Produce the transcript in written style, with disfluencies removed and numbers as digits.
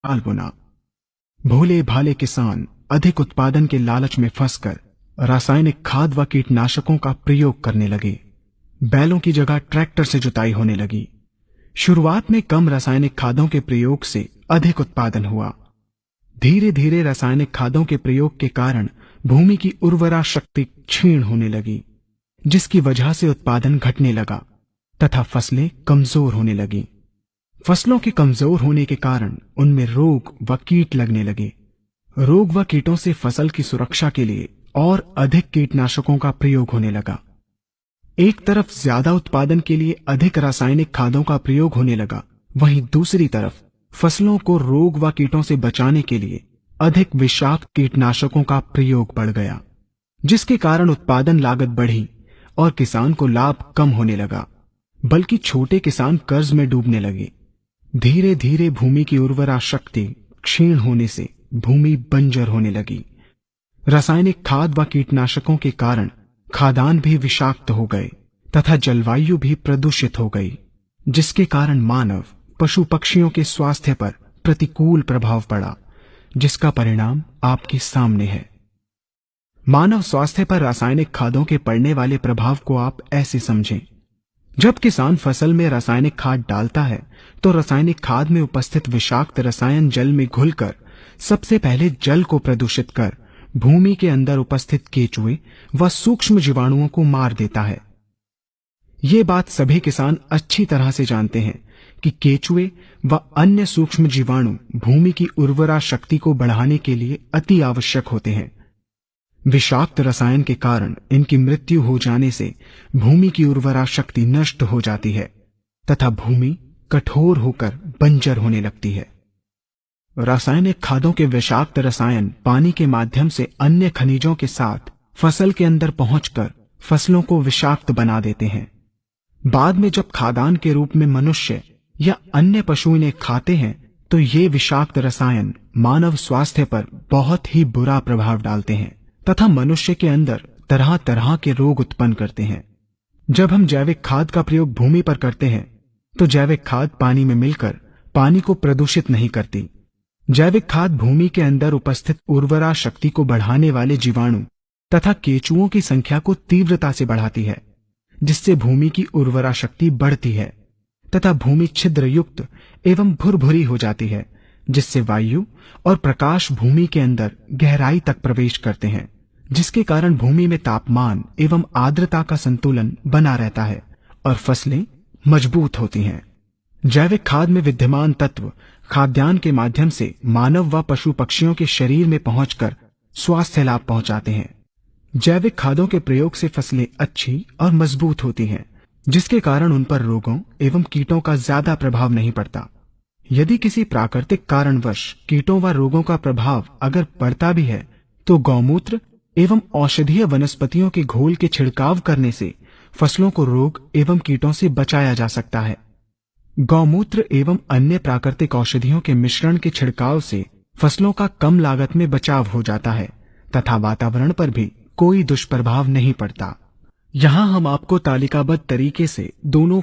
हाल बुना। भोले भाले किसान अधिक उत्पादन के लालच में फंसकर रासायनिक खाद व कीटनाशकों का प्रयोग करने लगे। बैलों की जगह ट्रैक्टर से जुताई होने लगी। शुरुआत में कम रासायनिक खादों के प्रयोग से अधिक उत्पादन हुआ। धीरे धीरे रासायनिक खादों के प्रयोग के कारण भूमि की उर्वरा शक्ति क्षीण होने लगी, जिसकी वजह से उत्पादन घटने लगा तथा फसलें कमजोर होने लगी। फसलों के कमजोर होने के कारण उनमें रोग व कीट लगने लगे। रोग व कीटों से फसल की सुरक्षा के लिए और अधिक कीटनाशकों का प्रयोग होने लगा। एक तरफ ज्यादा उत्पादन के लिए अधिक रासायनिक खादों का प्रयोग होने लगा, वहीं दूसरी तरफ फसलों को रोग व कीटों से बचाने के लिए अधिक विषाक्त कीटनाशकों का प्रयोग बढ़ गया, जिसके कारण उत्पादन लागत बढ़ी और किसान को लाभ कम होने लगा, बल्कि छोटे किसान कर्ज में डूबने लगे। धीरे धीरे भूमि की उर्वरा शक्ति क्षीण होने से भूमि बंजर होने लगी। रासायनिक खाद व कीटनाशकों के कारण खाद्यान्न भी विषाक्त हो गए तथा जलवायु भी प्रदूषित हो गई, जिसके कारण मानव पशु पक्षियों के स्वास्थ्य पर प्रतिकूल प्रभाव पड़ा, जिसका परिणाम आपके सामने है। मानव स्वास्थ्य पर रासायनिक खादों के पड़ने वाले प्रभाव को आप ऐसे समझें। जब किसान फसल में रासायनिक खाद डालता है तो रासायनिक खाद में उपस्थित विषाक्त रसायन जल में घुलकर सबसे पहले जल को प्रदूषित कर भूमि के अंदर उपस्थित केचुए व सूक्ष्म जीवाणुओं को मार देता है। ये बात सभी किसान अच्छी तरह से जानते हैं कि केचुए व अन्य सूक्ष्म जीवाणु भूमि की उर्वरा शक्ति को बढ़ाने के लिए अति आवश्यक होते हैं। विषाक्त रसायन के कारण इनकी मृत्यु हो जाने से भूमि की उर्वरा शक्ति नष्ट हो जाती है तथा भूमि कठोर होकर बंजर होने लगती है। रासायनिक खादों के विषाक्त रसायन पानी के माध्यम से अन्य खनिजों के साथ फसल के अंदर पहुंचकर फसलों को विषाक्त बना देते हैं। बाद में जब खाद्यान्न के रूप में मनुष्य या अन्य पशु इन्हें खाते हैं तो ये विषाक्त रसायन मानव स्वास्थ्य पर बहुत ही बुरा प्रभाव डालते हैं तथा मनुष्य के अंदर तरह तरह के रोग उत्पन्न करते हैं। जब हम जैविक खाद का प्रयोग भूमि पर करते हैं तो जैविक खाद पानी में मिलकर पानी को प्रदूषित नहीं करती। जैविक खाद भूमि के अंदर उपस्थित उर्वरा शक्ति को बढ़ाने वाले जीवाणु तथा केचुओं की संख्या को तीव्रता से बढ़ाती है, जिससे भूमि की उर्वरा शक्ति बढ़ती है तथा भूमि छिद्र युक्त एवं भुरभुरी हो जाती है, जिससे वायु और प्रकाश भूमि के अंदर गहराई तक प्रवेश करते हैं, जिसके कारण भूमि में तापमान एवं आर्द्रता का संतुलन बना रहता है और फसलें मजबूत होती हैं। जैविक खाद में विद्यमान तत्व खाद्यान्न के माध्यम से मानव व पशु पक्षियों के शरीर में पहुंचकर स्वास्थ्य लाभ पहुंचाते हैं। जैविक खादों के प्रयोग से फसलें अच्छी और मजबूत होती हैं, जिसके कारण उन पर रोगों एवं कीटों का ज्यादा प्रभाव नहीं पड़ता। यदि किसी प्राकृतिक कारणवश कीटों व रोगों का प्रभाव अगर पड़ता भी है तो गौमूत्र एवं औषधीय वनस्पतियों के घोल के छिड़काव करने से फसलों को रोग एवं कीटों से बचाया जा सकता है। गौमूत्र एवं अन्य प्राकृतिक औषधियों के मिश्रण के छिड़काव से फसलों का कम लागत में बचाव हो जाता है तथा वातावरण पर भी कोई दुष्प्रभाव नहीं पड़ता। यहाँ हम आपको तालिकाबद्ध तरीके से दोनों